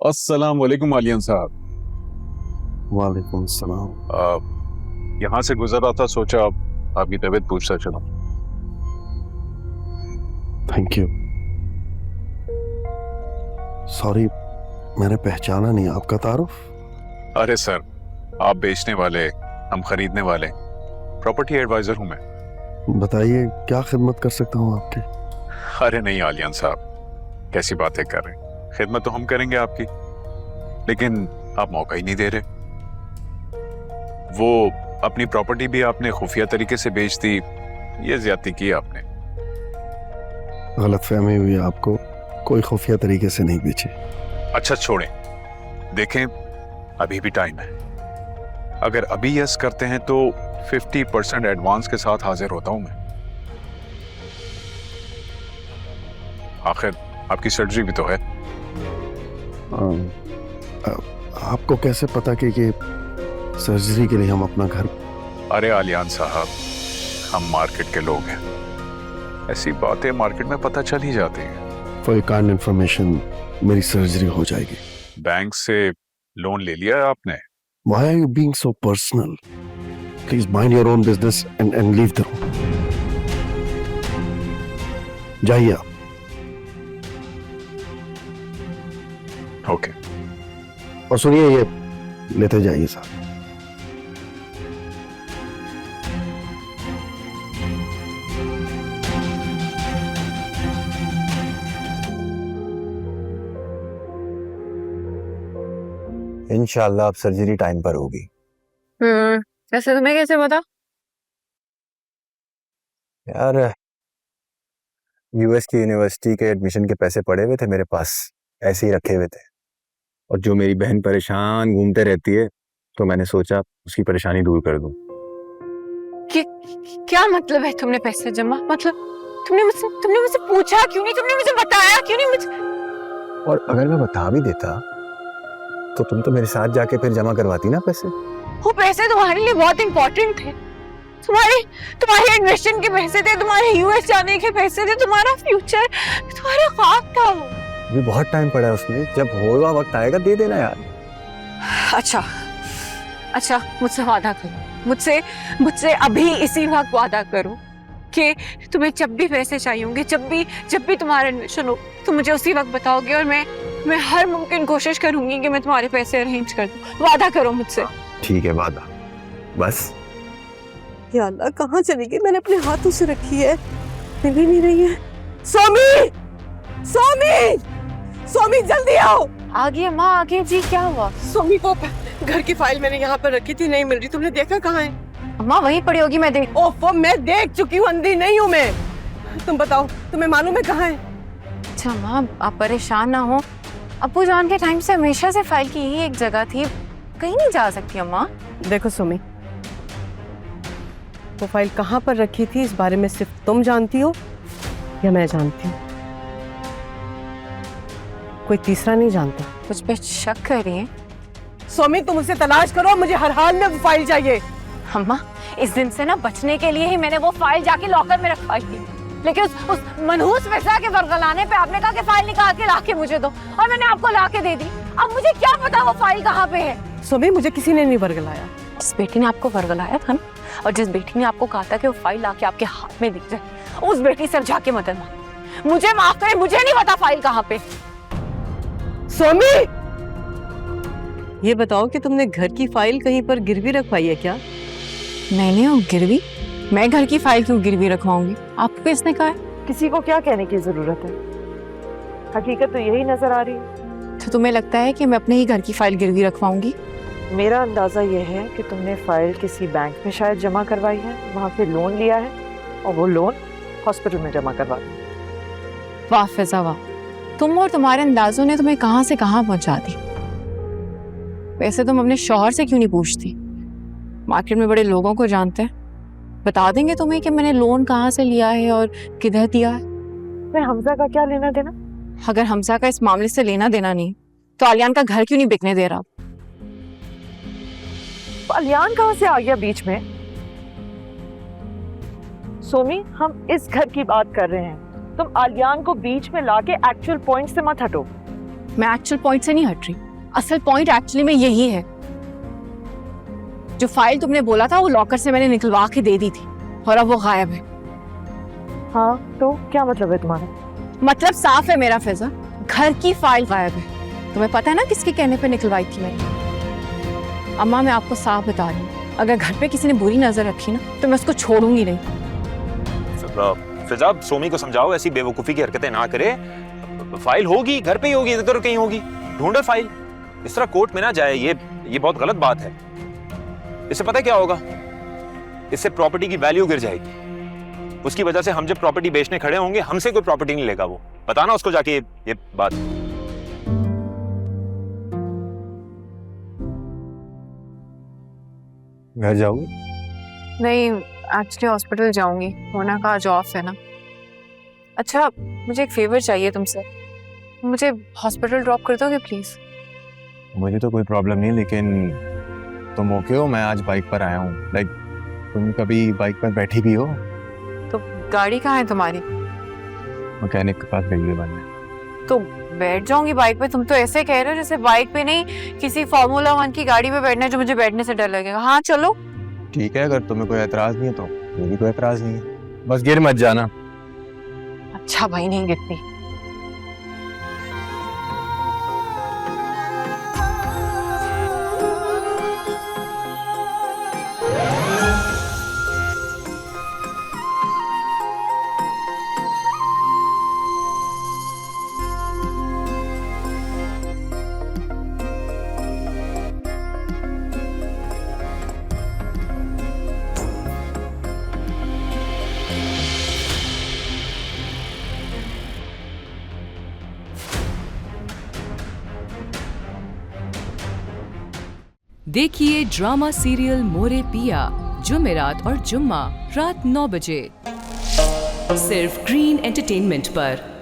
अस्सलाम वालेकुम आलियान साहब। वालेकुम सलाम। यहाँ से गुजर रहा था, सोचा आपकी तबीयत पूछता चलो। Thank you. सॉरी, मैंने पहचाना नहीं आपका तारुफ। अरे सर, आप बेचने वाले, हम खरीदने वाले, प्रॉपर्टी एडवाइजर हूँ मैं। बताइए क्या खिदमत कर सकता हूँ आपकी। अरे नहीं आलियान साहब, कैसी बातें कर रहे हैं। खिदमत तो हम करेंगे आपकी, लेकिन आप मौका ही नहीं दे रहे। वो अपनी प्रॉपर्टी भी आपने खुफिया तरीके से बेच दी, ये ज्यादती की आपने। गलतफहमी हुई आपको, कोई खुफिया तरीके से नहीं बेची। अच्छा छोड़ें, देखें अभी भी टाइम है। अगर अभी यस करते हैं तो 50% एडवांस के साथ हाजिर होता हूं मैं। आखिर आपकी सर्जरी भी तो है। आपको कैसे पता कि सर्जरी के लिए हम अपना घर। अरे आलियान साहब, हम मार्केट के लोग हैं, ऐसी बातें मार्केट में पता चल ही जाती हैं। फॉर योर काइंड इंफॉर्मेशन, मेरी सर्जरी हो जाएगी। बैंक से लोन ले लिया है आपने? Why are you being so personal? Please mind your own business and leave the room. जाइए आप। ओके। और सुनिए, ये लेते जाइए साहब। इंशाल्लाह अब सर्जरी टाइम पर होगी। वैसे तुम्हें कैसे पता? यार, यूएस की यूनिवर्सिटी के एडमिशन के पैसे पड़े हुए थे मेरे पास, ऐसे ही रखे हुए थे। और जो मेरी बहन परेशान घूमते रहती है, तो मैंने सोचा उसकी परेशानी दूर कर दूं। क्या मतलब है तुमने पैसे जमा? मतलब तुमने मुझसे पूछा क्यों नहीं? तुमने मुझे बताया क्यों नहीं मुझे? और अगर मैं बता भी देता तो तुम तो मेरे साथ जाके फिर जमा करवाती ना पैसे। वो पैसे तुम्हारे लिए बहुत इंपॉर्टेंट थे। तुम्हारे एडमिशन के पैसे थे, तुम्हारे यूएस जाने के पैसे थे, तुम्हारा फ्यूचर, तुम्हारा ख्वाब था वो। अभी बहुत टाइम पड़ा है उसमें, जब होगा वक्त आएगा दे देना यार। अच्छा, मुझसे वादा करो, मुझसे अभी इसी वक्त वादा करो कि तुम्हें जब भी पैसे चाहिए होंगे, जब भी तुम्हारा एडमिशन हो, तुम मुझे उसी वक्त बताओगे और मैं हर मुमकिन कोशिश करूंगी कि मैं तुम्हारे पैसे अरेंज कर दूं। वादा करो मुझसे। ठीक है, वादा। बस या अल्लाह, कहाँ चली गई? मैंने अपने हाथों से रखी है, मिल ही नहीं रही है। सोमी जल्दी आओ। आगे माँ, आगे जी, क्या हुआ? सोमी, वो घर की फाइल मैंने यहाँ पर रखी थी, नहीं मिल रही। तुमने देखा कहाँ है? अम्मा वहीं पड़ी होगी, मैं देख। ओफो, मैं देख चुकी हूँ, अंधी नहीं हूँ मैं। तुम बताओ, तुम्हें मालूम है कहाँ है? अच्छा माँ, आप परेशान ना हो। अब्बू जान के टाइम से हमेशा से फाइल की ही एक जगह थी, कहीं नहीं जा सकती अम्मा। देखो सोमी, वो फाइल कहाँ पर रखी थी इस बारे में सिर्फ तुम जानती हो या मैं जानती हूँ? कोई तीसरा नहीं जानता। कुछ पे शक कर रही है? सोमी, तुम उसे तलाश करो, मुझे हर हाल में वो फाइल चाहिए। अम्मा, इस दिन से ना बचने के लिए ही मैंने वो फाइल जाके लॉकर में रखवाई थी, लेकिन उस मनहूस मिर्जा के वर्गलाने पे आपने कहा कि फाइल निकाल के लाके मुझे दो, और मैंने आपको लाके दे दी। अब मुझे क्या पता वो फाइल कहाँ पे है? सोमी, मुझे किसी ने नहीं वर्गलाया। जिस बेटी ने आपको वर्गलाया था ना, और जिस बेटी ने आपको कहा था कि वो फाइल लाके आपके हाथ में दी जाए, उस बेटी से जाके मदद मांग। मुझे माफ करें, मुझे नहीं पता फाइल कहाँ पे। सोमी, ये बताओ कि तुमने घर की फाइल कहीं पर गिरवी रखवाई है क्या? मैंने वो गिरवी? मैं घर की फाइल क्यों गिरवी रखवाऊंगी? आपको किसने कहा है? किसी को क्या कहने की जरूरत है, हकीकत तो यही नजर आ रही है। तो तुम्हें लगता है कि मैं अपने ही घर की फाइल गिरवी रखवाऊंगी? मेरा अंदाजा ये है कि तुमने फाइल किसी बैंक में शायद जमा करवाई है, वहाँ से लोन लिया है और वो लोन हॉस्पिटल में जमा करवा दिया। वाह फिजा वाह, तुम और तुम्हारे अंदाजों ने तुम्हें कहां से कहां पहुंचा दी। वैसे तुम अपने शौहर से क्यों नहीं पूछती? मार्केट में बड़े लोगों को जानते हैं, बता देंगे तुम्हें कि मैंने लोन कहां से लिया है और किधर दिया है। मैं हमजा का क्या लेना देना? अगर हमजा का इस मामले से लेना देना नहीं, तो आलियान का घर क्यों नहीं बिकने दे रहा? आलियान कहाँ से आ गया बीच में? सोमी, हम इस घर की बात कर रहे हैं, तुम आलियान को बीच में लाके एक्चुअल पॉइंट से मत हटो। मैं एक्चुअल पॉइंट से नहीं हट रही। असल पॉइंट एक्चुअली में यही है, जो फाइल तुमने बोला था वो लॉकर से मैंने निकलवा के दे दी थी और अब वो गायब है। हाँ तो क्या मतलब है तुम्हारा? मतलब साफ है मेरा फिजा, घर की फाइल गायब है। तुम्हें पता है ना किसके कहने पे निकलवाई थी मैंने? अम्मा मैं आपको साफ बता रही हूँ, अगर घर पे किसी ने बुरी नजर रखी ना तो मैं उसको छोड़ूंगी नहीं। फिजा, सोमी को समझाओ ऐसी बेवकूफी की हरकतें ना करे। फाइल होगी, घर पे ही होगी, इधर कहीं होगी, ढूंढे फाइल। इस तरह कोर्ट में ना जाए, ये बहुत गलत बात है। इससे पता है क्या होगा? इससे प्रॉपर्टी की वैल्यू गिर जाएगी। उसकी वजह से हम जब प्रॉपर्टी बेचने खड़े होंगे, हमसे कोई प्रॉपर्टी नहीं लेगा। वो बताना उसको जाके ये बात। घर जाओगी? नहीं, एक्चुअली हॉस्पिटल जाऊंगी, होना का आज ऑफ है ना। अच्छा, मुझे एक फेवर चाहिए तुमसे, मुझे हॉस्पिटल ड्रॉप कर दोगे प्लीज? मुझे तो कोई प्रॉब्लम नहीं, लेकिन तुम ओके हो? मैं आज बाइक पर आया हूँ। लाइक तुम कभी बाइक पर बैठी भी हो? तो गाड़ी कहाँ है तुम्हारी? मैकेनिक के पास गई है बनने। तो बैठ जाऊंगी बाइक पे। तुम तो ऐसे कह रहे हो जैसे बाइक पे नहीं किसी फार्मूला 1 की गाड़ी पे बैठना है जो मुझे बैठने से डर लगेगा। हाँ चलो। ठीक है, अगर तुम्हें कोई एतराज नहीं है तो मुझे भी कोई एतराज नहीं है। बस गिर मत जाना। अच्छा भाई, नहीं गिरती। देखिए ड्रामा सीरियल मोरे पिया जुमेरात और जुम्मा रात 9 बजे सिर्फ ग्रीन एंटरटेनमेंट पर।